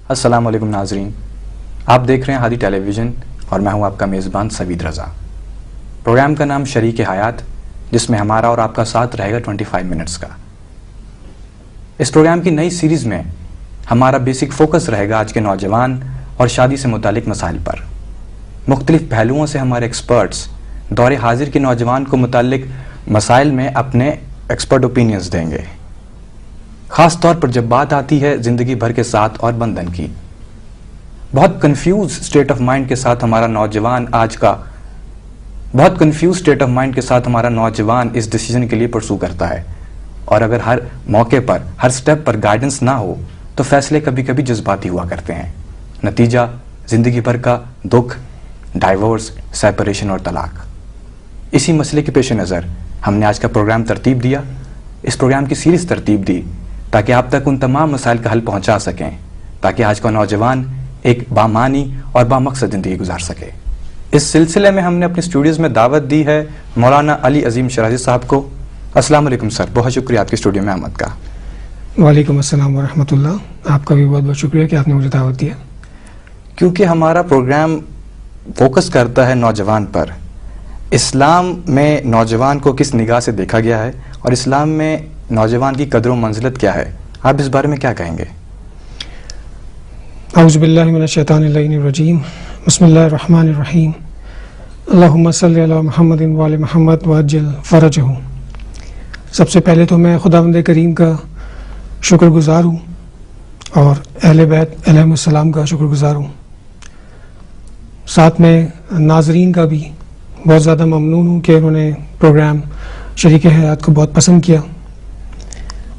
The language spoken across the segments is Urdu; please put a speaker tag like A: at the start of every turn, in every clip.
A: السلام علیکم ناظرین، آپ دیکھ رہے ہیں ہادی ٹیلی ویژن اور میں ہوں آپ کا میزبان سوید رضا۔ پروگرام کا نام شریک حیات، جس میں ہمارا اور آپ کا ساتھ رہے گا 25 منٹس کا۔ اس پروگرام کی نئی سیریز میں ہمارا بیسک فوکس رہے گا آج کے نوجوان اور شادی سے متعلق مسائل پر۔ مختلف پہلوؤں سے ہمارے ایکسپرٹس دور حاضر کے نوجوان کو متعلق مسائل میں اپنے ایکسپرٹ اوپینینز دیں گے، خاص طور پر جب بات آتی ہے زندگی بھر کے ساتھ اور بندھن کی۔ بہت کنفیوز اسٹیٹ آف مائنڈ کے ساتھ ہمارا نوجوان اس ڈیسیجن کے لیے پرسو کرتا ہے، اور اگر ہر موقع پر ہر سٹیپ پر گائیڈنس نہ ہو تو فیصلے کبھی کبھی جذباتی ہوا کرتے ہیں۔ نتیجہ زندگی بھر کا دکھ، ڈائیورس، سیپریشن اور طلاق۔ اسی مسئلے کے پیش نظر ہم نے آج کا پروگرام ترتیب دیا، اس پروگرام کی سیریز ترتیب دی تاکہ آپ تک ان تمام مسائل کا حل پہنچا سکیں، تاکہ آج کا نوجوان ایک بامعنی اور بامقصد زندگی گزار سکے۔ اس سلسلے میں ہم نے اپنے اسٹوڈیوز میں دعوت دی ہے مولانا علی عظیم شرازی صاحب کو۔ السلام علیکم سر، بہت شکریہ آپ کے اسٹوڈیو میں آمد کا۔
B: وعلیکم السلام ورحمۃ اللہ، آپ کا بھی بہت بہت شکریہ کہ آپ نے مجھے دعوت دیا۔
A: کیونکہ ہمارا پروگرام فوکس کرتا ہے نوجوان پر، اسلام میں نوجوان کو کس نگاہ سے دیکھا گیا ہے اور اسلام میں نوجوان کی قدر و منزلت کیا ہے، آپ اس بارے میں کیا کہیں گے؟
B: اعوذ باللہ من الشیطان اللعین الرجیم، بسم اللہ الرحمن الرحیم، اللہم صلی علی محمد وآل محمد وعجل فرجہ۔ سب سے پہلے تو میں خداوند کریم کا شکر گزار ہوں اور اہل بیت علیہم السلام کا شکر گزار ہوں، ساتھ میں ناظرین کا بھی بہت زیادہ ممنون ہوں کہ انہوں نے پروگرام شریک حیات کو بہت پسند کیا،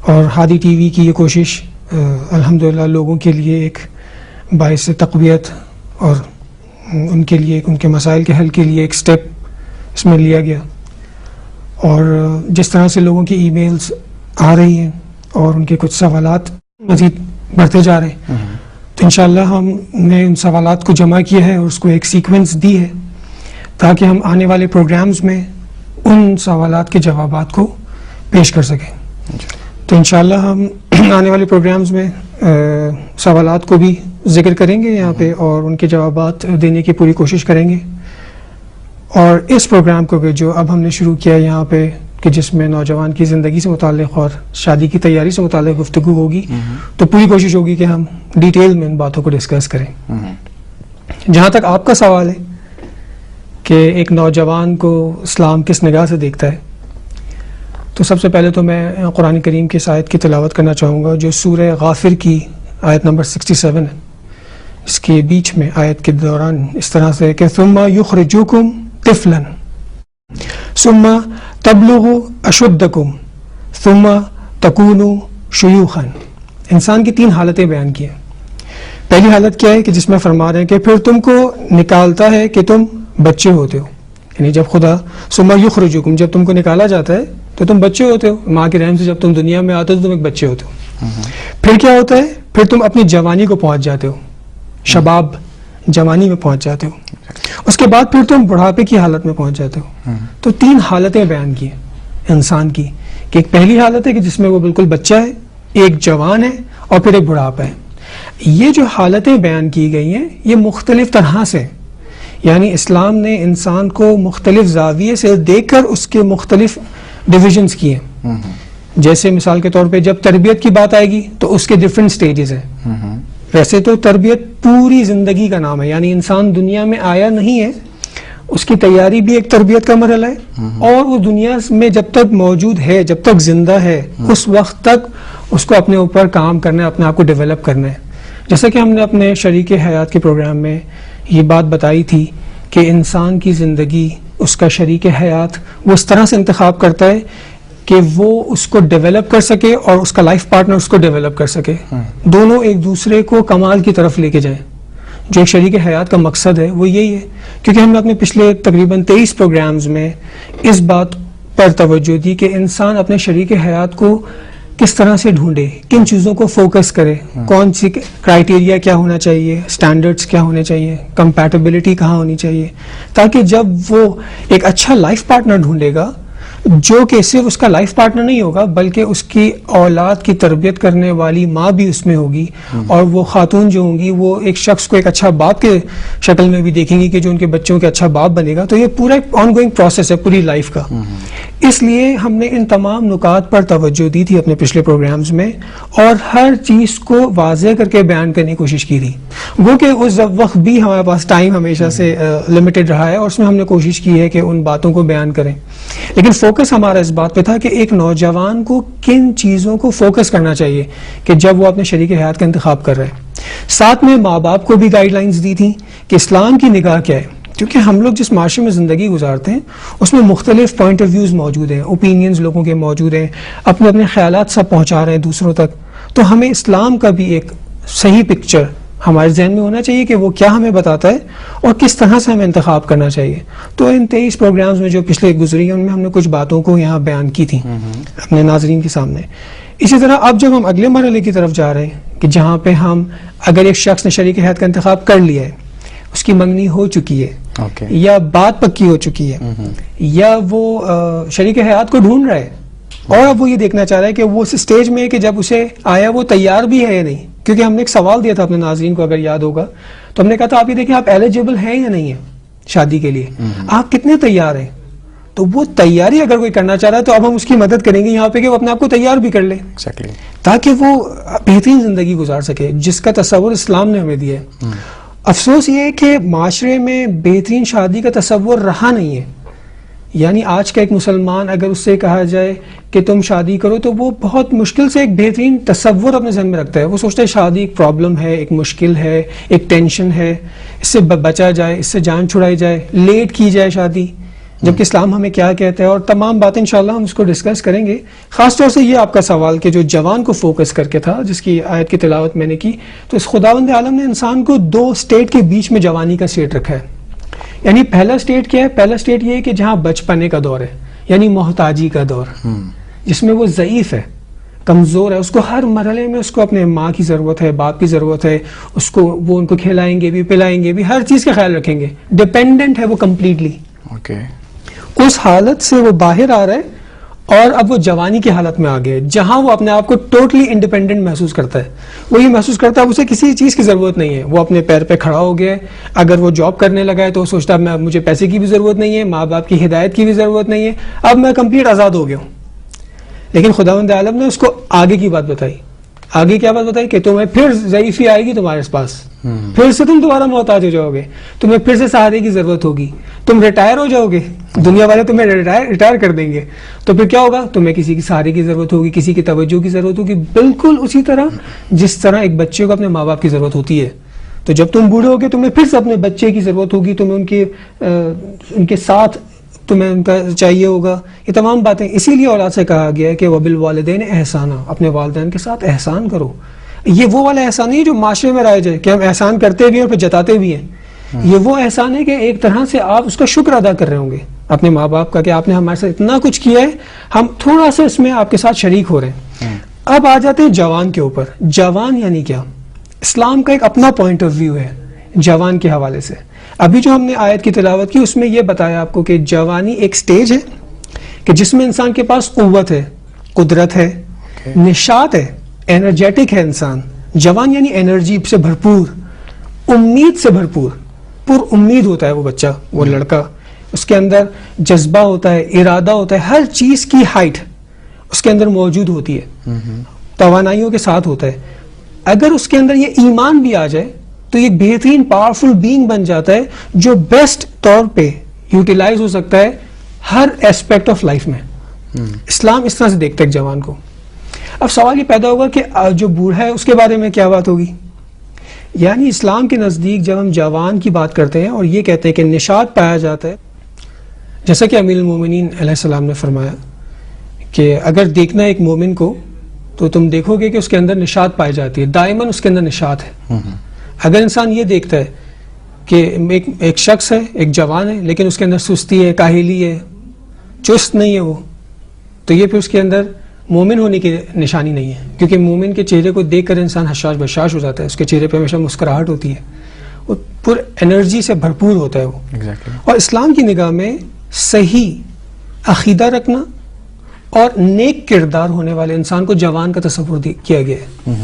B: اور ہادی ٹی وی کی یہ کوشش الحمدللہ لوگوں کے لیے ایک باعث تقویت اور ان کے لیے ان کے مسائل کے حل کے لیے ایک سٹیپ اس میں لیا گیا۔ اور جس طرح سے لوگوں کی ای میلز آ رہی ہیں اور ان کے کچھ سوالات مزید بڑھتے جا رہے ہیں، تو انشاءاللہ ہم نے ان سوالات کو جمع کیا ہے اور اس کو ایک سیکوینس دی ہے تاکہ ہم آنے والے پروگرامز میں ان سوالات کے جوابات کو پیش کر سکیں۔ تو انشاءاللہ ہم آنے والے پروگرامز میں سوالات کو بھی ذکر کریں گے یہاں پہ اور ان کے جوابات دینے کی پوری کوشش کریں گے۔ اور اس پروگرام کو بھی جو اب ہم نے شروع کیا یہاں پہ کہ جس میں نوجوان کی زندگی سے متعلق اور شادی کی تیاری سے متعلق گفتگو ہوگی، تو پوری کوشش ہوگی کہ ہم ڈیٹیل میں ان باتوں کو ڈسکس کریں۔ جہاں تک آپ کا سوال ہے کہ ایک نوجوان کو اسلام کس نگاہ سے دیکھتا ہے، تو سب سے پہلے تو میں قرآن کریم کی اس آیت کی تلاوت کرنا چاہوں گا جو سورہ غافر کی آیت نمبر 67 ہے۔ اس کے بیچ میں آیت کے دوران اس طرح سے کہ ثم یخرجکم طفلا ثم تبلغوا اشدکم ثم تکونوا شیوخا۔ انسان کی 3 حالتیں بیان کی ہیں۔ پہلی حالت کیا ہے کہ جس میں فرما رہے ہیں کہ پھر تم کو نکالتا ہے کہ تم بچے ہوتے ہو، یعنی جب خدا ثم یخرجکم، جب تم کو نکالا جاتا ہے تو تم بچے ہوتے ہو، ماں کے رحم سے جب تم دنیا میں آتے ہو تو تم ایک بچے ہوتے ہو۔ پھر کیا ہوتا ہے؟ پھر تم اپنی جوانی کو پہنچ جاتے ہو، شباب جوانی میں پہنچ جاتے ہو، اس کے بعد پھر تم بڑھاپے کی حالت میں پہنچ جاتے ہو۔ تو 3 حالتیں بیان کی ہیں انسان کی، کہ ایک پہلی حالت ہے کہ جس میں وہ بالکل بچہ ہے، ایک جوان ہے اور پھر ایک بڑھاپا ہے۔ یہ جو حالتیں بیان کی گئی ہیں یہ مختلف طرح سے، یعنی اسلام نے انسان کو مختلف زاویے سے دیکھ کر اس کے مختلف ڈویژنز کیے ہیں۔ جیسے مثال کے طور پہ جب تربیت کی بات آئے گی تو اس کے ڈفرینٹ سٹیجز ہیں۔ ویسے تو تربیت پوری زندگی کا نام ہے، یعنی انسان دنیا میں آیا نہیں ہے، اس کی تیاری بھی ایک تربیت کا مرحلہ ہے، اور وہ دنیا میں جب تک موجود ہے، جب تک زندہ ہے، اس وقت تک اس کو اپنے اوپر کام کرنا ہے، اپنے آپ کو ڈیولپ کرنا ہے۔ جیسا کہ ہم نے اپنے شریک حیات کے پروگرام میں یہ بات بتائی تھی کہ انسان کی زندگی، اس کا شریک حیات وہ اس طرح سے انتخاب کرتا ہے کہ وہ اس کو ڈیولپ کر سکے اور اس کا لائف پارٹنر اس کو ڈیولپ کر سکے، دونوں ایک دوسرے کو کمال کی طرف لے کے جائیں۔ جو ایک شریک حیات کا مقصد ہے وہ یہی ہے، کیونکہ ہم نے اپنے پچھلے تقریباً 23 پروگرامز میں اس بات پر توجہ دی کہ انسان اپنے شریک حیات کو کس طرح سے ڈھونڈے، کن چیزوں کو فوکس کرے، کون سی کرائیٹیریا کیا ہونا چاہیے، سٹینڈرڈز کیا ہونے چاہیے، کمپیٹیبلٹی کہاں ہونی چاہیے، تاکہ جب وہ ایک اچھا لائف پارٹنر ڈھونڈے گا جو کہ صرف اس کا لائف پارٹنر نہیں ہوگا بلکہ اس کی اولاد کی تربیت کرنے والی ماں بھی اس میں ہوگی, اور وہ خاتون جو ہوں گی وہ ایک شخص کو ایک اچھا باپ کے شکل میں بھی دیکھیں گی کہ جو ان کے بچوں کے اچھا باپ بنے گا. تو یہ پورا ایک آن گوئنگ پروسیس ہے پوری لائف کا. اس لیے ہم نے ان تمام نکات پر توجہ دی تھی اپنے پچھلے پروگرامز میں, اور ہر چیز کو واضح کر کے بیان کرنے کی کوشش کی تھی. گو کہ اس وقت بھی ہمارے پاس ٹائم ہمیشہ سے لمیٹڈ رہا ہے, اور اس میں ہم نے کوشش کی ہے کہ ان باتوں کو بیان کریں, لیکن فوکس ہمارا اس بات پہ تھا کہ ایک نوجوان کو کن چیزوں کو فوکس کرنا چاہیے کہ جب وہ اپنے شریک حیات کا انتخاب کر رہے ہیں. ساتھ میں ماں باپ کو بھی گائیڈ لائنز دی تھیں کہ اسلام کی نگاہ کیا ہے, کیونکہ ہم لوگ جس معاشرے میں زندگی گزارتے ہیں اس میں مختلف پوائنٹ آف ویوز موجود ہیں, اوپینینز لوگوں کے موجود ہیں, اپنے اپنے خیالات سب پہنچا رہے ہیں دوسروں تک. تو ہمیں اسلام کا بھی ایک صحیح پکچر ہمارے ذہن میں ہونا چاہیے کہ وہ کیا ہمیں بتاتا ہے اور کس طرح سے ہمیں انتخاب کرنا چاہیے. تو ان 23 پروگرامز میں جو پچھلے گزری ہیں ان میں ہم نے کچھ باتوں کو یہاں بیان کی تھیں اپنے ناظرین کے سامنے. اسی طرح اب جب ہم اگلے مرحلے کی طرف جا رہے ہیں کہ جہاں پہ ہم اگر ایک شخص نے شریک حیات کا انتخاب کر لیا ہے, اس کی منگنی ہو چکی ہے یا بات پکی ہو چکی ہے, یا وہ شریک حیات کو ڈھونڈ رہا ہے, اور اب وہ یہ دیکھنا چاہ رہا ہے کہ وہ اس اسٹیج میں ہے کہ جب اسے آیا وہ تیار بھی ہے یا نہیں. کیونکہ ہم نے ایک سوال دیا تھا اپنے ناظرین کو, اگر یاد ہوگا تو ہم نے کہا تھا آپ یہ دیکھیں آپ ایلیجیبل ہیں یا نہیں ہیں شادی کے لیے, آپ کتنے تیار ہیں. تو وہ تیاری اگر کوئی کرنا چاہ رہا ہے تو اب ہم اس کی مدد کریں گے یہاں پہ کہ وہ اپنے آپ کو تیار بھی کر لے, تاکہ وہ بہترین زندگی گزار سکے جس کا تصور اسلام نے ہمیں دیا ہے. افسوس یہ ہے کہ معاشرے میں بہترین شادی کا تصور رہا نہیں ہے. یعنی آج کا ایک مسلمان اگر اس سے کہا جائے کہ تم شادی کرو تو وہ بہت مشکل سے ایک بہترین تصور اپنے ذہن میں رکھتا ہے. وہ سوچتا ہے شادی ایک پرابلم ہے, ایک مشکل ہے, ایک ٹینشن ہے, اس سے بچا جائے, اس سے جان چھڑائی جائے, لیٹ کی جائے شادی. جبکہ اسلام ہمیں کیا کہتا ہے, اور تمام باتیں انشاءاللہ ہم اس کو ڈسکس کریں گے. خاص طور سے یہ آپ کا سوال کہ جو جوان کو فوکس کر کے تھا, جس کی آیت کی تلاوت میں نے کی, تو اس خداوند عالم نے انسان کو 2 اسٹیٹ کے بیچ میں جوانی کا اسٹیٹ رکھا ہے. یعنی پہلا اسٹیٹ کیا ہے؟ پہلا اسٹیٹ یہ ہے کہ جہاں بچپنے کا دور ہے, یعنی محتاجی کا دور, جس میں وہ ضعیف ہے, کمزور ہے, اس کو ہر مرحلے میں اس کو اپنے ماں کی ضرورت ہے, باپ کی ضرورت ہے, اس کو وہ ان کو کھلائیں گے بھی, پلائیں گے بھی, ہر چیز کا خیال رکھیں گے, ڈیپینڈنٹ ہے وہ کمپلیٹلی. اس حالت سے وہ باہر آ رہا ہے اور اب وہ جوانی کی حالت میں آ گئے جہاں وہ اپنے آپ کو ٹوٹلی انڈیپینڈنٹ محسوس کرتا ہے. وہ یہ محسوس کرتا ہے اسے کسی چیز کی ضرورت نہیں ہے, وہ اپنے پیر پہ کھڑا ہو گیا ہے. اگر وہ جاب کرنے لگا ہے تو وہ سوچتا ہے مجھے پیسے کی بھی ضرورت نہیں ہے, ماں باپ کی ہدایت کی بھی ضرورت نہیں ہے, اب میں کمپلیٹ آزاد ہو گیا ہوں. لیکن خداوند عالم نے اس کو آگے کی بات بتائی. آگے کیا بات بتائی کہ تمہیں پھر ضعیفی آئے گی تمہارے پاس, پھر سے تم دوبارہ محتاج ہو جاؤ گے, تمہیں پھر سے سہارے کی ضرورت ہوگی, تم ریٹائر ہو جاؤ گے, دنیا والے تمہیں ریٹائر کر دیں گے, تو پھر کیا ہوگا, تمہیں کسی کی سہارے کی ضرورت ہوگی, کسی کی توجہ کی ضرورت ہوگی, بالکل اسی طرح جس طرح ایک بچے کو اپنے ماں باپ کی ضرورت ہوتی ہے. تو جب تم بوڑھے ہوگے تمہیں پھر سے اپنے بچے کی ضرورت ہوگی, تمہیں ان کے ساتھ تمہیں ان کا چاہیے ہوگا. یہ تمام باتیں اسی لیے اولاد سے کہا گیا ہے کہ وبالوالدین احسانا, اپنے والدین کے ساتھ احسان کرو. یہ وہ والا احسان نہیں جو معاشرے میں رائج ہے کہ ہم احسان کرتے بھی ہیں اور پھر جتاتے بھی ہیں. یہ وہ احسان ہے کہ ایک طرح سے آپ اس کا شکر ادا کر رہے ہوں گے اپنے ماں باپ کا کہ آپ نے ہمارے ساتھ اتنا کچھ کیا ہے, ہم تھوڑا سا اس میں آپ کے ساتھ شریک ہو رہے ہیں. اب آ جاتے ہیں جوان کے اوپر. جوان یعنی کیا؟ اسلام کا ایک اپنا پوائنٹ آف ویو ہے جوان کے حوالے سے. ابھی جو ہم نے آیت کی تلاوت کی اس میں یہ بتایا آپ کو کہ جوانی ایک سٹیج ہے کہ جس میں انسان کے پاس قوت ہے, قدرت ہے, نشاط ہے, انرجیٹک ہے انسان. جوان یعنی انرجی سے بھرپور, امید سے بھرپور, پر امید ہوتا ہے وہ بچہ, وہ لڑکا. اس کے اندر جذبہ ہوتا ہے, ارادہ ہوتا ہے, ہر چیز کی ہائٹ اس کے اندر موجود ہوتی ہے, توانائیوں کے ساتھ ہوتا ہے. اگر اس کے اندر یہ ایمان بھی آ جائے تو یہ بہترین پاورفل بینگ بن جاتا ہے جو بیسٹ طور پہ یوٹیلائز ہو سکتا ہے ہر ایسپیکٹ آف لائف میں. اسلام اس طرح سے دیکھتا ہے ایک جوان کو. اب سوال یہ پیدا ہوگا کہ جو بوڑھا ہے اس کے بارے میں کیا بات ہوگی. یعنی اسلام کے نزدیک جب ہم جوان کی بات کرتے ہیں اور یہ کہتے ہیں کہ نشاط پایا جاتا ہے, جیسا کہ امیر المومنین علیہ السلام نے فرمایا کہ اگر دیکھنا ایک مومن کو تو تم دیکھو گے کہ اس کے اندر نشاط پائی جاتی ہے, دائماً اس کے اندر نشاط ہے. اگر انسان یہ دیکھتا ہے کہ ایک شخص ہے, ایک جوان ہے, لیکن اس کے اندر سستی ہے, کاہلی ہے, چست نہیں ہے وہ, تو یہ پھر اس کے اندر مومن ہونے کی نشانی نہیں ہے. کیونکہ مومن کے چہرے کو دیکھ کر انسان حشاش بشاش ہو جاتا ہے, اس کے چہرے پہ ہمیشہ مسکراہٹ ہوتی ہے, وہ پر انرجی سے بھرپور ہوتا ہے وہ. اور اسلام کی نگاہ میں صحیح عقیدہ رکھنا اور نیک کردار ہونے والے انسان کو جوان کا تصور کیا گیا ہے.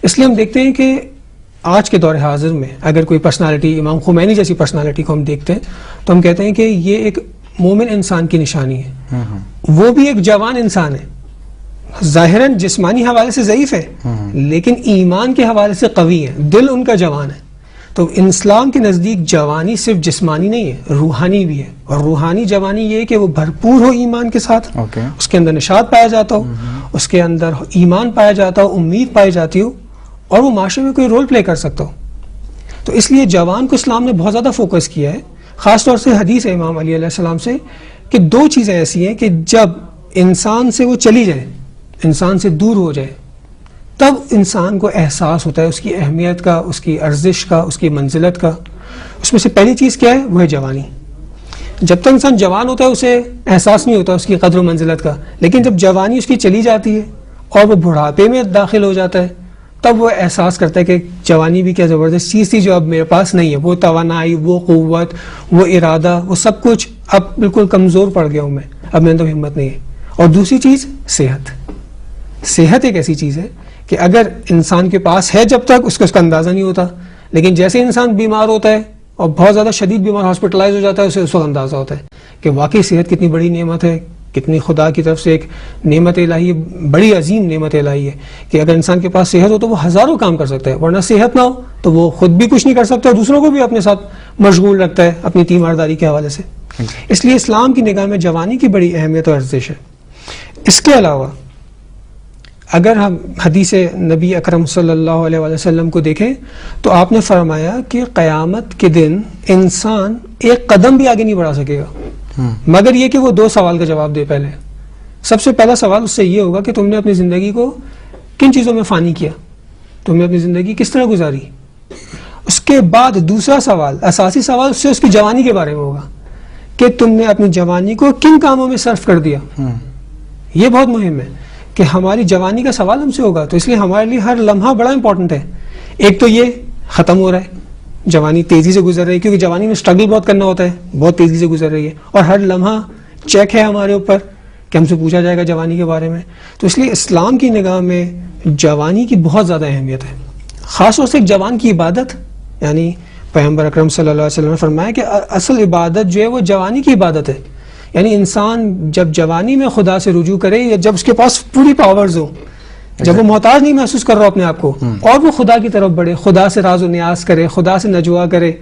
B: اس لیے ہم دیکھتے ہیں کہ آج کے دور حاضر میں اگر کوئی پرسنالٹی امام خمینی جیسی پرسنالٹی کو ہم دیکھتے ہیں تو ہم کہتے ہیں کہ یہ ایک مومن انسان کی نشانی ہے. وہ بھی ایک جوان انسان ہے, ظاہراً جسمانی حوالے سے ضعیف ہے لیکن ایمان کے حوالے سے قوی ہے, دل ان کا جوان ہے. تو اسلام کے نزدیک جوانی صرف جسمانی نہیں ہے, روحانی بھی ہے. اور روحانی جوانی یہ ہے کہ وہ بھرپور ہو ایمان کے ساتھ, اس کے اندر نشاط پایا جاتا ہو, اس کے اندر ایمان پایا جاتا ہو, امید پائی جاتی ہو, اور وہ معاشرے میں کوئی رول پلے کر سکتا ہو. تو اس لیے جوان کو اسلام نے بہت زیادہ فوکس کیا ہے. خاص طور سے حدیث ہے امام علی علیہ السلام سے کہ 2 چیزیں ایسی ہیں کہ جب انسان سے وہ چلی جائے, انسان سے دور ہو جائے, تب انسان کو احساس ہوتا ہے اس کی اہمیت کا, اس کی ارزش کا, اس کی منزلت کا. اس میں سے پہلی چیز کیا ہے, وہ ہے جوانی. جب تک انسان جوان ہوتا ہے اسے احساس نہیں ہوتا اس کی قدر و منزلت کا, لیکن جب جوانی اس کی چلی جاتی ہے اور وہ بڑھاپے میں داخل ہو جاتا ہے تب وہ احساس کرتا ہے کہ جوانی بھی کیا زبردست چیز تھی جو اب میرے پاس نہیں ہے. وہ توانائی, وہ قوت, وہ ارادہ, وہ سب کچھ اب بالکل کمزور پڑ گیا ہوں میں, اب میرے اندر ہمت نہیں ہے. اور دوسری چیز صحت. صحت ایک ایسی چیز ہے کہ اگر انسان کے پاس ہے جب تک اس کا اندازہ نہیں ہوتا, لیکن جیسے انسان بیمار ہوتا ہے اور بہت زیادہ شدید بیمار ہاسپٹلائز ہو جاتا ہے اسے اس وقت اندازہ ہوتا ہے کہ واقعی صحت کتنی بڑی نعمت ہے, کتنی خدا کی طرف سے ایک نعمت الہی, بڑی عظیم نعمت الہی ہے کہ اگر انسان کے پاس صحت ہو تو وہ ہزاروں کام کر سکتا ہے, ورنہ صحت نہ ہو تو وہ خود بھی کچھ نہیں کر سکتا اور دوسروں کو بھی اپنے ساتھ مشغول رکھتا ہے اپنی تیمارداری کے حوالے سے. اس لیے اسلام کی نگاہ میں جوانی کی بڑی اہمیت اور ارزش ہے. اس کے علاوہ اگر ہم حدیث نبی اکرم صلی اللہ علیہ وسلم کو دیکھیں تو آپ نے فرمایا کہ قیامت کے دن انسان ایک قدم بھی آگے نہیں بڑھا سکے گا مگر یہ کہ وہ 2 سوال کا جواب دے. پہلے سب سے پہلا سوال اس سے یہ ہوگا کہ تم نے اپنی زندگی کو کن چیزوں میں فانی کیا, تم نے اپنی زندگی کس طرح گزاری. اس کے بعد دوسرا سوال, اساسی سوال, اس سے اس کی جوانی کے بارے میں ہوگا کہ تم نے اپنی جوانی کو کن کاموں میں صرف کر دیا. یہ بہت مہم ہے کہ ہماری جوانی کا سوال ہم سے ہوگا. تو اس لیے ہمارے لیے ہر لمحہ بڑا امپورٹنٹ ہے. ایک تو یہ ختم ہو رہا ہے, جوانی تیزی سے گزر رہی ہے کیونکہ جوانی میں اسٹرگل بہت کرنا ہوتا ہے, بہت تیزی سے گزر رہی ہے, اور ہر لمحہ چیک ہے ہمارے اوپر کہ ہم سے پوچھا جائے گا جوانی کے بارے میں. تو اس لیے اسلام کی نگاہ میں جوانی کی بہت زیادہ اہمیت ہے. خاص طور سے ایک جوان کی عبادت, یعنی پیغمبر اکرم صلی اللہ علیہ وسلم نے فرمایا کہ اصل عبادت جو ہے وہ جوانی کی عبادت ہے. یعنی انسان جب جوانی میں خدا سے رجوع کرے, یا جب اس کے پاس پوری پاورز ہوں, جب وہ محتاج نہیں محسوس کر رہا اپنے آپ کو, اور وہ خدا کی طرف بڑھے, خدا سے راز و نیاز کرے, خدا سے نجوا کرے,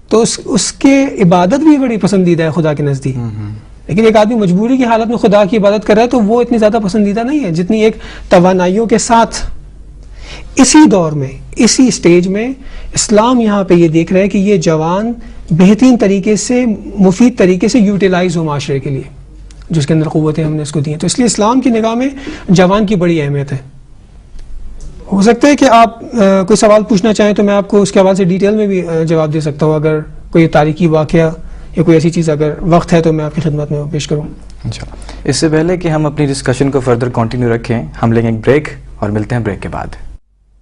B: تو اس کے عبادت بھی بڑی پسندیدہ ہے خدا کے نزدیک. لیکن ایک آدمی مجبوری کی حالت میں خدا کی عبادت کر رہا ہے تو وہ اتنی زیادہ پسندیدہ نہیں ہے جتنی ایک توانائیوں کے ساتھ. اسی دور میں, اسی سٹیج میں اسلام یہاں پہ یہ دیکھ رہا ہے کہ یہ جوان بہترین طریقے سے, مفید طریقے سے یوٹیلائز ہو معاشرے کے لیے, جس کے اندر قوتیں ہم نے اس کو دی ہیں. تو اس لیے اسلام کی نگاہ میں جوان کی بڑی اہمیت ہے. ہو سکتا ہے کہ آپ کوئی سوال پوچھنا چاہیں تو میں آپ کو اس کے حوالے سے ڈیٹیل میں بھی جواب دے سکتا ہوں. اگر کوئی تاریخی واقعہ یا کوئی ایسی چیز اگر وقت ہے تو میں آپ کی خدمت میں پیش کروں.
A: انشاءاللہ. اس سے پہلے کہ ہم اپنی ڈسکشن کو فردر کنٹینیو رکھیں, ہم لیں گے ایک بریک اور ملتے ہیں بریک کے بعد.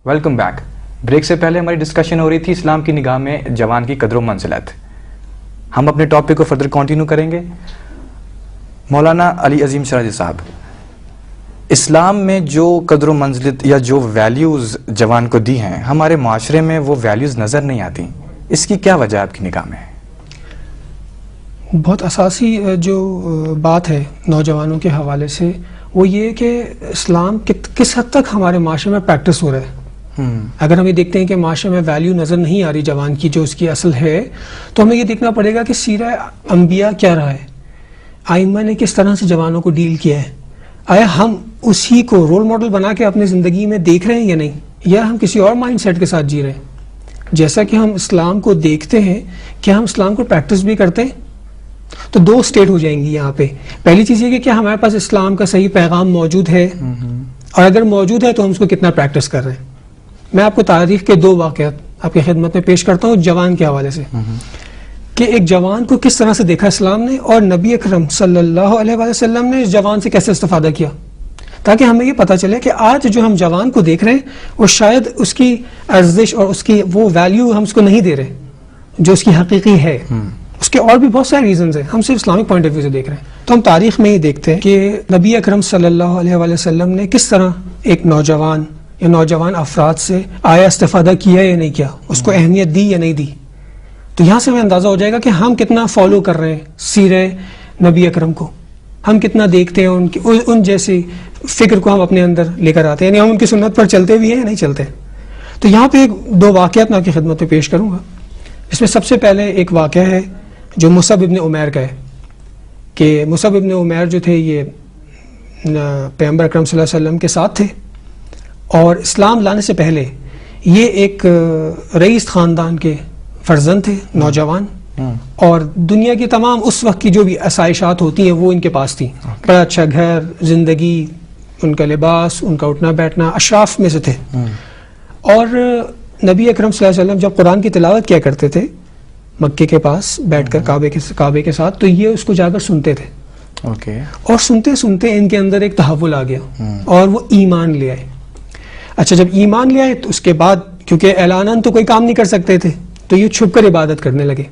A: Welcome back. بریک سے پہلے ہماری ڈسکشن ہو رہی تھی اسلام کی نگاہ میں جوان کی قدر و منزلت. ہم اپنے ٹاپک کو فردر کنٹینیو کریں گے. مولانا علی عظیم شرازی صاحب, اسلام میں جو قدر و منزلت یا جو ویلیوز جوان کو دی ہیں, ہمارے معاشرے میں وہ ویلیوز نظر نہیں آتی. اس کی کیا وجہ آپ کی نگاہ میں ہے؟
B: بہت اساسی جو بات ہے نوجوانوں کے حوالے سے وہ یہ کہ اسلام کس حد تک ہمارے معاشرے میں پریکٹس ہو رہا ہے. اگر ہم یہ دیکھتے ہیں کہ معاشرے میں ویلیو نظر نہیں آ رہی جوان کی جو اس کی اصل ہے, تو ہمیں یہ دیکھنا پڑے گا کہ سیرہ انبیاء کیا رہا ہے, آئمہ نے کس طرح سے جوانوں کو ڈیل کیا ہے. آیا ہم اسی کو رول ماڈل بنا کے اپنی زندگی میں دیکھ رہے ہیں یا نہیں, یا ہم کسی اور مائنڈ سیٹ کے ساتھ جی رہے ہیں. جیسا کہ ہم اسلام کو دیکھتے ہیں, کیا ہم اسلام کو پریکٹس بھی کرتے ہیں؟ تو 2 اسٹیٹ ہو جائیں گی یہاں پہ. پہلی چیز یہ کہ کیا ہمارے پاس اسلام کا صحیح پیغام موجود ہے, اور اگر موجود ہے تو ہم اس کو کتنا پریکٹس کر رہے ہیں. میں آپ کو تاریخ کے 2 واقعات آپ کی خدمت میں پیش کرتا ہوں جوان کے حوالے سے, کہ ایک جوان کو کس طرح سے دیکھا اسلام نے, اور نبی اکرم صلی اللہ علیہ وسلم نے اس جوان سے کیسے استفادہ کیا, تاکہ ہمیں یہ پتہ چلے کہ آج جو ہم جوان کو دیکھ رہے ہیں وہ شاید اس کی ارزش اور اس کی وہ ویلیو ہم اس کو نہیں دے رہے جو اس کی حقیقی ہے. اس کے اور بھی بہت سارے ریزنز ہیں, ہم صرف اسلامک پوائنٹ آف ویو سے دیکھ رہے ہیں. تو ہم تاریخ میں یہ دیکھتے ہیں کہ نبی اکرم صلی اللہ علیہ وآلہ وسلم نے کس طرح ایک نوجوان یا نوجوان افراد سے آیا استفادہ کیا یا نہیں کیا, اس کو اہمیت دی یا نہیں دی. تو یہاں سے ہمیں اندازہ ہو جائے گا کہ ہم کتنا فالو کر رہے ہیں سیرے نبی اکرم کو, ہم کتنا دیکھتے ہیں ان جیسی فکر کو ہم اپنے اندر لے کر آتے ہیں, یعنی ہم ان کی سنت پر چلتے بھی ہیں یا نہیں چلتے. تو یہاں پہ دو واقعات میں آپ کی خدمت میں پیش کروں گا. اس میں سب سے پہلے ایک واقعہ ہے جو مصعب ابن عمیر کا ہے, کہ مصعب ابن عمیر جو تھے یہ پیغمبر اکرم صلی اللہ علیہ وسلم کے ساتھ تھے, اور اسلام لانے سے پہلے یہ ایک رئیس خاندان کے فرزند تھے, نوجوان, اور دنیا کی تمام اس وقت کی جو بھی آسائشات ہوتی ہیں وہ ان کے پاس تھیں. بڑا اچھا گھر, زندگی, ان کا لباس, ان کا اٹھنا بیٹھنا اشراف میں سے تھے. اور نبی اکرم صلی اللہ علیہ وسلم جب قرآن کی تلاوت کیا کرتے تھے مکے کے پاس بیٹھ کر کعبے کے ساتھ, تو یہ اس کو جا کر سنتے تھے. اور سنتے سنتے ان کے اندر ایک تحول آ گیا اور وہ ایمان لے آئے. اچھا, جب ایمان لے آئے تو اس کے بعد کیونکہ اعلاناً تو کوئی کام نہیں کر سکتے تھے, تو یہ چھپ کر عبادت کرنے لگے.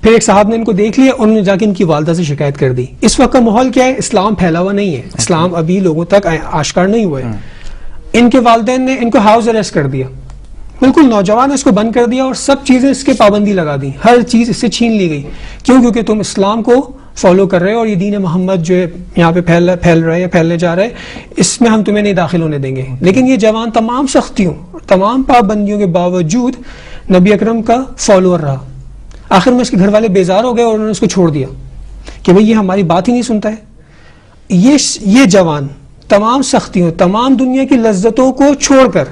B: پھر ایک صاحب نے ان کو دیکھ لیا, انہوں نے جا کے ان کی والدہ سے شکایت کر دی. اس وقت کا ماحول کیا ہے, اسلام پھیلا ہوا نہیں ہے, اسلام ابھی لوگوں تک آشکار نہیں ہوا ہے. ان کے والدین نے ان کو ہاؤس اریسٹ کر دیا, بالکل نوجوان اس کو بند کر دیا اور سب چیزیں اس کے پابندی لگا دی, ہر چیز اس سے چھین لی گئی. کیوں؟ کیونکہ تم اسلام کو فالو کر رہے ہو اور یہ دین محمد جو ہے یہاں پہ پھیل رہا ہے یا پھیلنے جا رہا ہے, اس میں ہم تمہیں نہیں داخل ہونے دیں گے. لیکن یہ جوان تمام سختیوں تمام پابندیوں کے باوجود نبی اکرم کا فالوور رہا. آخر میں اس کے گھر والے بیزار ہو گئے اور انہوں نے اس کو چھوڑ دیا کہ بھئی یہ ہماری بات ہی نہیں سنتا ہے. یہ جوان تمام سختیوں تمام دنیا کی لذتوں کو چھوڑ کر,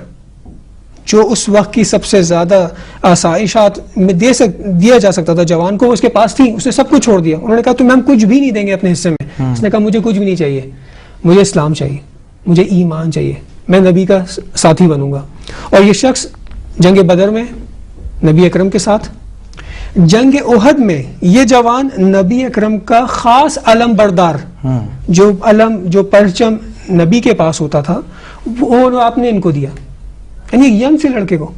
B: جو اس وقت کی سب سے زیادہ آسائشات میں دیا جا سکتا تھا جوان کو, اس کے پاس تھی, اس نے سب کچھ چھوڑ دیا. انہوں نے کہا تمہیں ہم کچھ بھی نہیں دیں گے اپنے حصے میں. اس نے کہا مجھے کچھ بھی نہیں چاہیے, مجھے اسلام چاہیے, مجھے ایمان چاہیے, میں نبی کا ساتھی بنوں گا. اور یہ شخص جنگ بدر میں نبی اکرم کے ساتھ, جنگ احد میں یہ جوان نبی اکرم کا خاص علم بردار, جو پرچم نبی کے پاس ہوتا تھا وہ آپ نے ان کو دیا, یعنی ینگ سے لڑکے کو,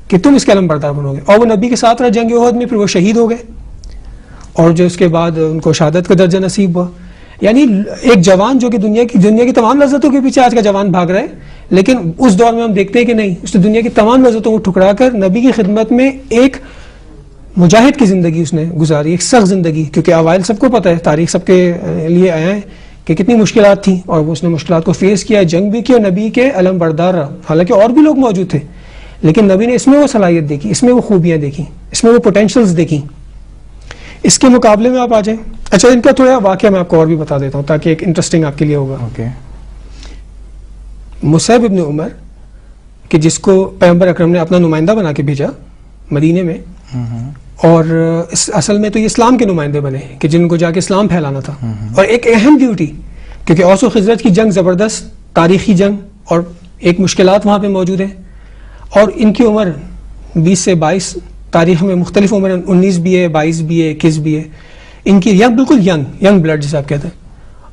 B: کہ تم اس کے علم بردار بنو گے. اور وہ نبی کے ساتھ رہا جنگ احد میں, پھر وہ شہید ہو گئے, اور جو اس کے بعد ان کو شہادت کا درجہ نصیب ہوا. یعنی ایک جوان جو کہ دنیا کی تمام لذتوں کے پیچھے آج کا جوان بھاگ رہا ہے, لیکن اس دور میں ہم دیکھتے ہیں کہ نہیں, اس نے دنیا کی تمام لذتوں کو ٹھکرا کر نبی کی خدمت میں ایک مجاہد کی زندگی اس نے گزاری, ایک سخت زندگی. کیونکہ اوائل سب کو پتہ ہے, تاریخ سب کے لیے آیا ہے کہ کتنی مشکلات تھیں, اور اس نے مشکلات کو فیس کیا, جنگ بھی کی, اور نبی کے علم بردار رہا. حالانکہ اور بھی لوگ موجود تھے, لیکن نبی نے اس میں وہ صلاحیت دیکھی, اس میں وہ خوبیاں دیکھی, اس میں وہ پوٹینشلز دیکھی. اس کے مقابلے میں آپ آ جائیں. اچھا, ان کا تھوڑا واقعہ میں آپ کو اور بھی بتا دیتا ہوں تاکہ ایک انٹرسٹنگ آپ کے لیے ہوگا. مصعب ابن عمر, کہ جس کو پیغمبر اکرم نے اپنا نمائندہ بنا کے بھیجا مدینے میں, اور اصل میں تو یہ اسلام کے نمائندے بنے کہ جن کو جا کے اسلام پھیلانا تھا. اور ایک اہم ڈیوٹی, کیونکہ اوس و خزرج کی جنگ زبردست تاریخی جنگ, اور ایک مشکلات وہاں پہ موجود ہیں, اور ان کی عمر 20 سے 22, تاریخ میں مختلف عمر 19 بھی ہے, 22 بھی ہے, 21 بھی ہے. ان کی بالکل ینگ بلڈ جسے آپ کہتے ہیں.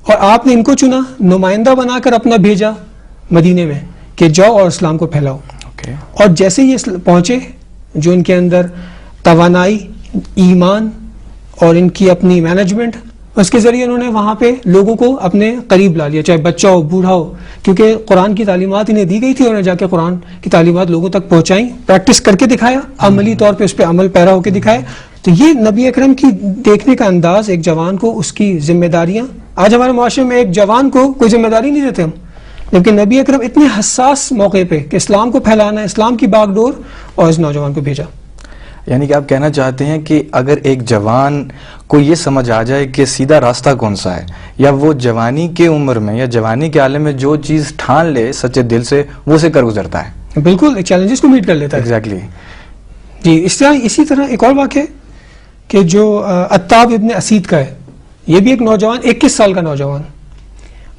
B: اور آپ نے ان کو چنا, نمائندہ بنا کر اپنا بھیجا مدینے میں کہ جاؤ اور اسلام کو پھیلاؤ. اور جیسے یہ پہنچے, جو ان کے اندر توانائی, ایمان اور ان کی اپنی مینجمنٹ, اس کے ذریعے انہوں نے وہاں پہ لوگوں کو اپنے قریب لا لیا, چاہے بچہ ہو بوڑھا ہو, کیونکہ قرآن کی تعلیمات انہیں دی گئی تھی, انہوں نے جا کے قرآن کی تعلیمات لوگوں تک پہنچائیں, پریکٹس کر کے دکھایا, عملی طور پہ اس پہ عمل پیرا ہو کے دکھایا. تو یہ نبی اکرم کی دیکھنے کا انداز, ایک جوان کو اس کی ذمہ داریاں. آج ہمارے معاشرے میں ایک جوان کو کوئی ذمہ داری نہیں دیتے ہم, لیکن نبی اکرم اتنے حساس موقع پہ کہ اسلام کو پھیلانا ہے, اسلام کی باغ ڈور, اور اس نوجوان کو بھیجا.
A: یعنی کہ آپ کہنا چاہتے ہیں کہ اگر ایک جوان کو یہ سمجھ آ جائے کہ سیدھا راستہ کون سا ہے, یا وہ جوانی کے عمر میں یا جوانی کے عالم میں جو چیز ٹھان لے سچے دل سے, وہ اسے کر گزرتا ہے,
B: بالکل چیلنجز کو میٹ کر لیتا ہے.
A: ایگزیکٹلی.
B: جی, اسی طرح ایک اور واقعہ کہ جو عتاب ابن اسید کا ہے, یہ بھی ایک نوجوان, 21 سال کا نوجوان,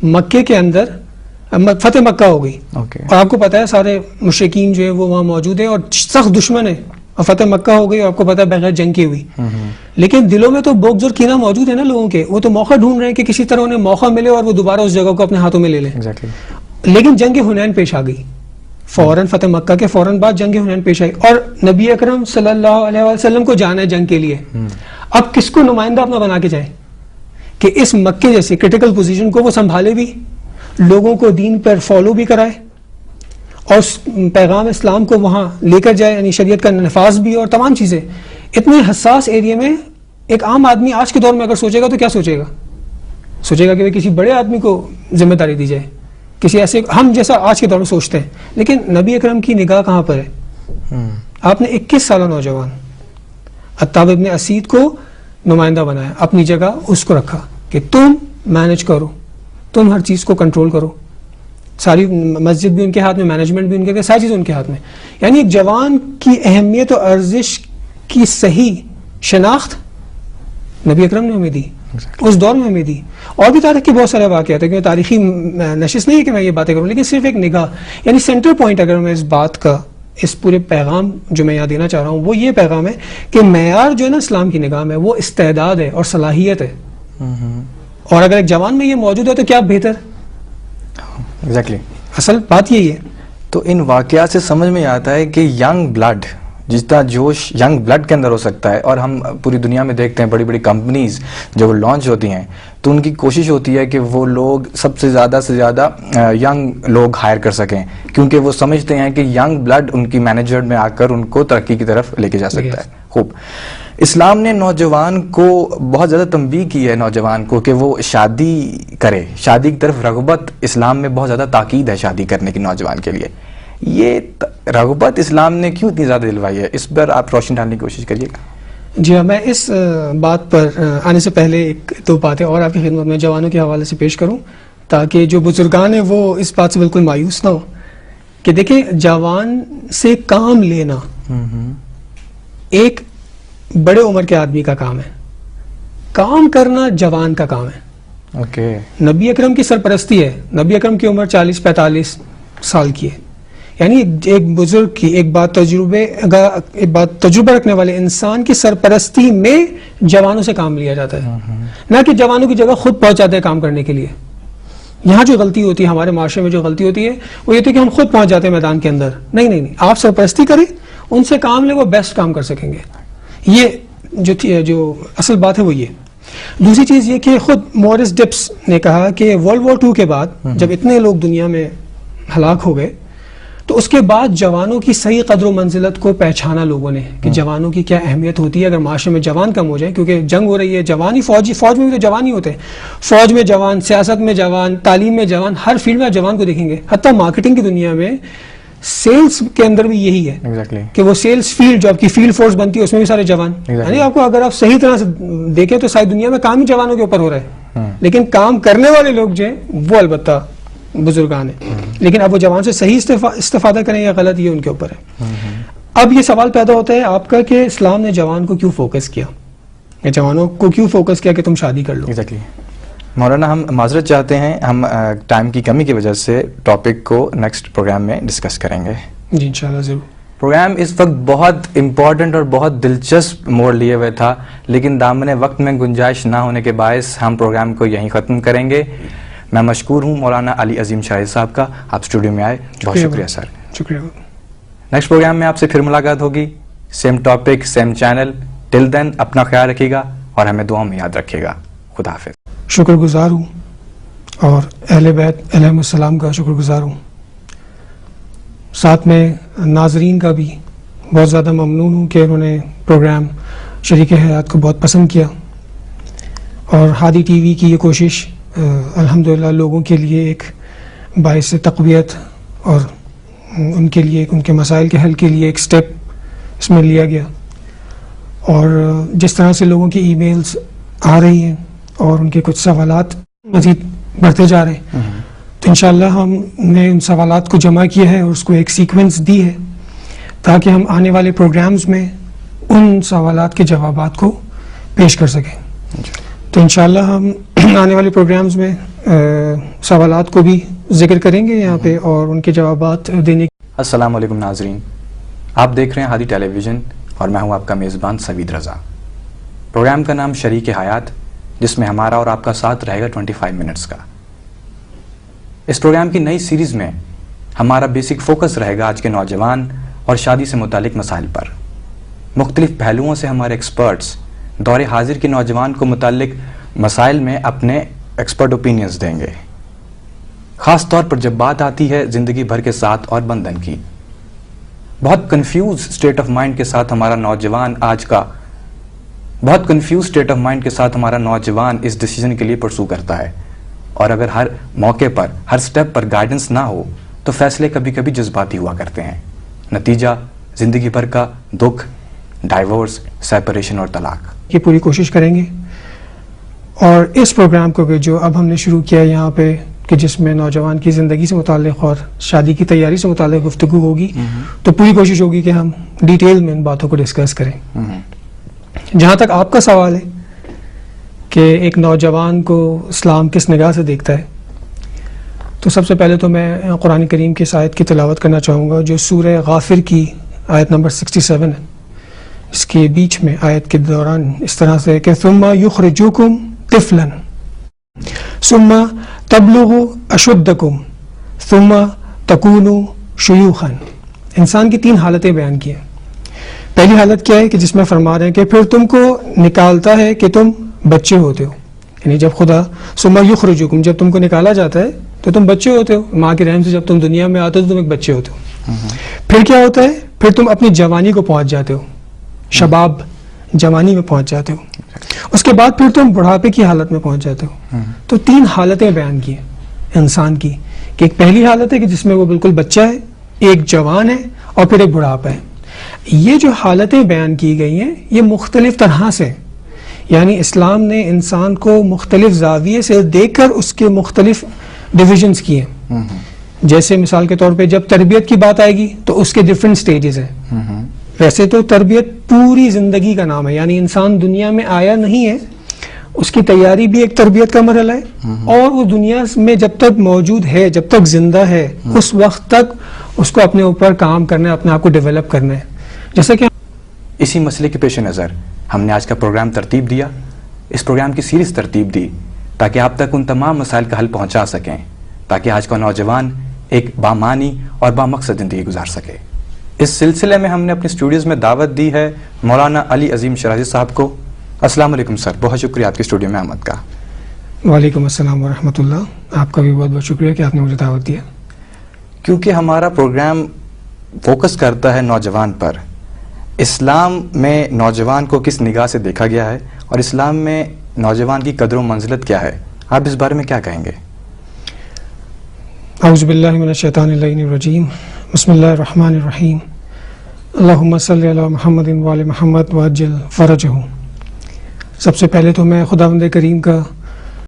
B: مکے کے اندر فتح مکہ ہو گئی, اور آپ کو پتہ ہے سارے مشرکین جو ہے وہ وہاں موجود ہیں اور سخت دشمن ہے, اور فتح مکہ ہو گئی, اور آپ کو پتہ ہے بغیر جنگ کی ہوئی. لیکن دلوں میں تو بغض اور کینہ موجود ہے نا لوگوں کے, وہ تو موقع ڈھونڈ رہے ہیں کہ کسی طرح انہیں موقع ملے اور وہ دوبارہ اس جگہ کو اپنے ہاتھوں میں لے لیں. لیکن جنگ حنین پیش آ گئی, فوراً فتح مکہ کے فوراً بعد جنگ حنین پیش آئی اور نبی اکرم صلی اللہ علیہ وسلم کو جانا ہے جنگ کے لیے. اب کس کو نمائندہ اپنا بنا کے جائے کہ اس مکے جیسی کرٹیکل پوزیشن کو وہ سنبھالے بھی, لوگوں کو دین پر فالو بھی کرائے اور پیغام اسلام کو وہاں لے کر جائے, یعنی شریعت کا نفاذ بھی اور تمام چیزیں. اتنے حساس ایریا میں ایک عام آدمی آج کے دور میں اگر سوچے گا تو کیا سوچے گا؟ سوچے گا کہ کسی بڑے آدمی کو ذمہ داری دی جائے, کسی ایسے ہم جیسا آج کے دور میں سوچتے ہیں. لیکن نبی اکرم کی نگاہ کہاں پر ہے؟ آپ نے 21 سالہ نوجوان عتاب ابن اسید کو نمائندہ بنایا, اپنی جگہ اس کو رکھا کہ تم مینج کرو, تم ہر چیز کو کنٹرول کرو, ساری مسجد بھی ان کے ہاتھ میں, مینجمنٹ بھی ان کے, ساری چیز ان کے ہاتھ میں. یعنی ایک جوان کی اہمیت و ارزش کی صحیح شناخت نبی اکرم نے ہمیں دی, اس دور میں ہمیں دی. اور بھی تاریخ کے بہت سارے واقعات ہیں, کیونکہ تاریخی نشست نہیں ہے کہ میں یہ باتیں کروں, لیکن صرف ایک نگاہ, یعنی سینٹر پوائنٹ اگر میں اس بات کا, اس پورے پیغام جو میں یہاں دینا چاہ رہا ہوں وہ یہ پیغام ہے کہ معیار جو ہے نا اسلام کی نگاہ میں وہ استعداد ہے اور صلاحیت ہے. اور اگر ایک جوان میں یہ موجود ہے تو کیا بہتر.
A: ایگزیکٹلی
B: اصل بات یہی ہے.
A: تو ان واقعات سے سمجھ میں آتا ہے کہ ینگ بلڈ, جتنا جوش ینگ بلڈ کے اندر ہو سکتا ہے, اور ہم پوری دنیا میں دیکھتے ہیں بڑی بڑی کمپنیز جب لانچ ہوتی ہیں تو ان کی کوشش ہوتی ہے کہ وہ لوگ سب سے زیادہ ینگ لوگ ہائر کر سکیں, کیونکہ وہ سمجھتے ہیں کہ ینگ بلڈ ان کی مینیجر میں آ کر ان کو ترقی کی طرف لے کے جا سکتا ہے. خوب, اسلام نے نوجوان کو بہت زیادہ تنبیہ کی ہے, نوجوان کو کہ وہ شادی کرے, شادی کی طرف رغبت اسلام میں بہت زیادہ تاکید ہے شادی کرنے کی نوجوان کے لیے. یہ رغبت اسلام نے کیوں اتنی زیادہ دلوائی ہے, اس پر آپ روشنی ڈالنے کی کوشش کریے گا.
B: جی ہاں, میں اس بات پر آنے سے پہلے ایک دو باتیں اور آپ کی خدمت میں جوانوں کے حوالے سے پیش کروں, تاکہ جو بزرگان ہیں وہ اس بات سے بالکل مایوس نہ ہو کہ دیکھیں جوان سے کام لینا ایک بڑے عمر کے آدمی کا کام ہے, کام کرنا جوان کا کام ہے.
A: اوکے,
B: نبی اکرم کی سرپرستی ہے, نبی اکرم کی عمر 40-45 سال کی ہے, یعنی ایک بزرگ کی, ایک بات تجربہ رکھنے والے انسان کی سرپرستی میں جوانوں سے کام لیا جاتا ہے, نہ کہ جوانوں کی جگہ خود پہنچ جاتے ہیں کام کرنے کے لیے. یہاں جو غلطی ہوتی ہے, ہمارے معاشرے میں جو غلطی ہوتی ہے وہ یہ ہوتی ہے کہ ہم خود پہنچ جاتے ہیں میدان کے اندر. نہیں, آپ سرپرستی کریں, ان سے کام لیں, وہ بیسٹ کام کر سکیں گے. یہ جو اصل بات ہے وہ یہ. دوسری چیز یہ کہ خود مورس ڈپس نے کہا کہ ورلڈ وار 2 کے بعد جب اتنے لوگ دنیا میں ہلاک ہو گئے تو اس کے بعد جوانوں کی صحیح قدر و منزلت کو پہچانا لوگوں نے کہ جوانوں کی کیا اہمیت ہوتی ہے اگر معاشرے میں جوان کم ہو جائے, کیونکہ جنگ ہو رہی ہے, جوان ہی فوج میں بھی تو جوان ہی ہوتے ہیں, فوج میں جوان, سیاست میں جوان, تعلیم میں جوان, ہر فیلڈ میں آپ جوان کو دیکھیں گے. حتیٰ مارکیٹنگ کی دنیا میں, سیلز کے اندر بھی یہی ہے کہ وہ سیلز فیلڈ جو آپ کی فیلڈ فورس بنتی ہے اس میں بھی سارے جوان. یعنی آپ کو اگر آپ صحیح طرح سے دیکھیں تو ساری دنیا میں کام ہی جوانوں کے اوپر ہو رہا ہے, لیکن کام کرنے والے لوگ جو ہیں وہ البتہ بزرگان ہیں. لیکن اب وہ جوان سے صحیح استفادہ کریں یا غلط, یہ ان کے اوپر ہے. اب یہ سوال پیدا ہوتا ہے آپ کا کہ اسلام نے جوان کو کیوں فوکس کیا, یا جوانوں کو کیوں فوکس کیا کہ تم شادی کر لو.
A: مولانا, ہم معذرت چاہتے ہیں, ہم ٹائم کی کمی کی وجہ سے ٹاپک کو نیکسٹ پروگرام میں ڈسکس کریں گے.
B: جی انشاءاللہ ضرور.
A: پروگرام اس وقت بہت امپورٹنٹ اور بہت دلچسپ موڑ لیے ہوئے تھا, لیکن دامن وقت میں گنجائش نہ ہونے کے باعث ہم پروگرام کو یہیں ختم کریں گے. میں مشکور ہوں مولانا علی عظیم شاہد صاحب کا, آپ اسٹوڈیو میں آئے, بہت شکریہ سر.
B: شکریہ.
A: نیکسٹ پروگرام میں آپ سے پھر ملاقات ہوگی, سیم ٹاپک, سیم چینل. ٹل دین اپنا خیال رکھیے گا اور ہمیں دعاؤں میں یاد رکھیے گا. خدا حافظ.
B: شکر گزار ہوں اور اہل بیت علیہ السلام کا شکر گزار ہوں, ساتھ میں ناظرین کا بھی بہت زیادہ ممنون ہوں کہ انہوں نے پروگرام شریک حیات کو بہت پسند کیا, اور ہادی ٹی وی کی یہ کوشش الحمدللہ لوگوں کے لیے ایک باعث تقویت اور ان کے لیے, ان کے مسائل کے حل کے لیے ایک سٹیپ اس میں لیا گیا. اور جس طرح سے لوگوں کی ای میلز آ رہی ہیں اور ان کے کچھ سوالات مزید بڑھتے جا رہے ہیں, تو انشاءاللہ ہم نے ان سوالات کو جمع کیا ہے اور اس کو ایک سیکوینس دی ہے تاکہ ہم آنے والے پروگرامز میں ان سوالات کے جوابات کو پیش کر سکیں. تو انشاءاللہ ہم آنے والے پروگرامز میں سوالات کو بھی ذکر کریں گے یہاں پہ اور ان کے جوابات دینے.
A: السلام علیکم ناظرین, آپ دیکھ رہے ہیں ہادی ٹیلی ویژن اور میں ہوں آپ کا میزبان سوید رضا. پروگرام کا نام شریک حیات, جس میں ہمارا اور آپ کا ساتھ رہے گا 25 منٹس کا. اس پروگرام کی نئی سیریز میں ہمارا بیسک فوکس رہے گا آج کے نوجوان اور شادی سے متعلق مسائل پر. مختلف پہلوؤں سے ہمارے ایکسپرٹس دور حاضر کے نوجوان کو متعلق مسائل میں اپنے ایکسپرٹ اوپینینز دیں گے. خاص طور پر جب بات آتی ہے زندگی بھر کے ساتھ اور بندھن کی. بہت کنفیوز اسٹیٹ آف مائنڈ کے ساتھ ہمارا نوجوان اس ڈیسیجن کے لیے پرسو کرتا ہے، اور اگر ہر موقع پر ہر سٹیپ پر گائیڈنس نہ ہو تو فیصلے کبھی کبھی جذباتی ہوا کرتے ہیں. نتیجہ زندگی بھر کا دکھ، ڈائیورس، سیپریشن اور طلاق.
B: یہ پوری کوشش کریں گے. اور اس پروگرام کو جو اب ہم نے شروع کیا یہاں پہ کہ جس میں نوجوان کی زندگی سے متعلق اور شادی کی تیاری سے متعلق گفتگو ہوگی، تو پوری کوشش ہوگی کہ ہم ڈیٹیل میں ان باتوں کو ڈسکس کریں. جہاں تک آپ کا سوال ہے کہ ایک نوجوان کو اسلام کس نگاہ سے دیکھتا ہے، تو سب سے پہلے تو میں قرآن کریم کی اس آیت کی تلاوت کرنا چاہوں گا جو سورہ غافر کی آیت نمبر 67 ہے. اس کے بیچ میں آیت کے دوران اس طرح سے کہ ثم یخرجکم طفلا ثم تبلغوا اشدکم ثم تکونوا شیوخا. انسان کی 3 حالتیں بیان کی ہیں. پہلی حالت کیا ہے کہ جس میں فرما رہے ہیں کہ پھر تم کو نکالتا ہے کہ تم بچے ہوتے ہو، یعنی جب خدا ثم یخرجکم، جب تم کو نکالا جاتا ہے تو تم بچے ہوتے ہو. ماں کے رحم سے جب تم دنیا میں آتے ہو تو تم ایک بچے ہوتے ہو. پھر کیا ہوتا ہے؟ پھر تم اپنی جوانی کو پہنچ جاتے ہو، شباب، جوانی میں پہنچ جاتے ہو. اس کے بعد پھر تم بڑھاپے کی حالت میں پہنچ جاتے ہو. تو 3 حالتیں بیان کی ہیں انسان کی، کہ ایک پہلی حالت ہے کہ جس میں وہ بالکل بچہ ہے، ایک جوان ہے، اور پھر ایک بڑھاپا ہے. یہ جو حالتیں بیان کی گئی ہیں یہ مختلف طرح سے، یعنی اسلام نے انسان کو مختلف زاویے سے دیکھ کر اس کے مختلف ڈویژنز کیے. جیسے مثال کے طور پہ جب تربیت کی بات آئے گی تو اس کے ڈفرینٹ سٹیجز ہیں. ویسے تو تربیت پوری زندگی کا نام ہے، یعنی انسان دنیا میں آیا نہیں ہے، اس کی تیاری بھی ایک تربیت کا مرحلہ ہے. اور وہ دنیا میں جب تک موجود ہے، جب تک زندہ ہے، اس وقت تک اس کو اپنے اوپر کام کرنا ہے، اپنے آپ کو ڈیولپ کرنا ہے. جیسا کہ
A: اسی مسئلے کے پیش نظر ہم نے آج کا پروگرام ترتیب دیا. اس پروگرام کی سیریز ترتیب دی تاکہ آپ تک ان تمام مسائل کا حل پہنچا سکیں، تاکہ آج کا نوجوان ایک بامعنی اور بامقصد زندگی گزار سکے. اس سلسلے میں ہم نے اپنے اسٹوڈیوز میں دعوت دی ہے مولانا علی عظیم شرازی صاحب کو. السلام علیکم سر، بہت شکریہ آپ کے اسٹوڈیو میں آمد کا.
B: وعلیکم السلام ورحمۃ اللہ. آپ کا بھی بہت بہت شکریہ کہ آپ نے مجھے دعوت دیا.
A: کیونکہ ہمارا پروگرام فوکس کرتا ہے نوجوان پر، اسلام میں نوجوان کو کس نگاہ سے دیکھا گیا ہے اور اسلام میں نوجوان کی قدر و منزلت کیا ہے، آپ اس بارے میں کیا کہیں گے؟
B: اعوذ باللہ من الشیطان اللعین الرجیم. بسم اللہ الرحمن الرحیم. اللہم صلی علی محمد وعلی محمد وعجل فرجہ. سب سے پہلے تو میں خداوند کریم کا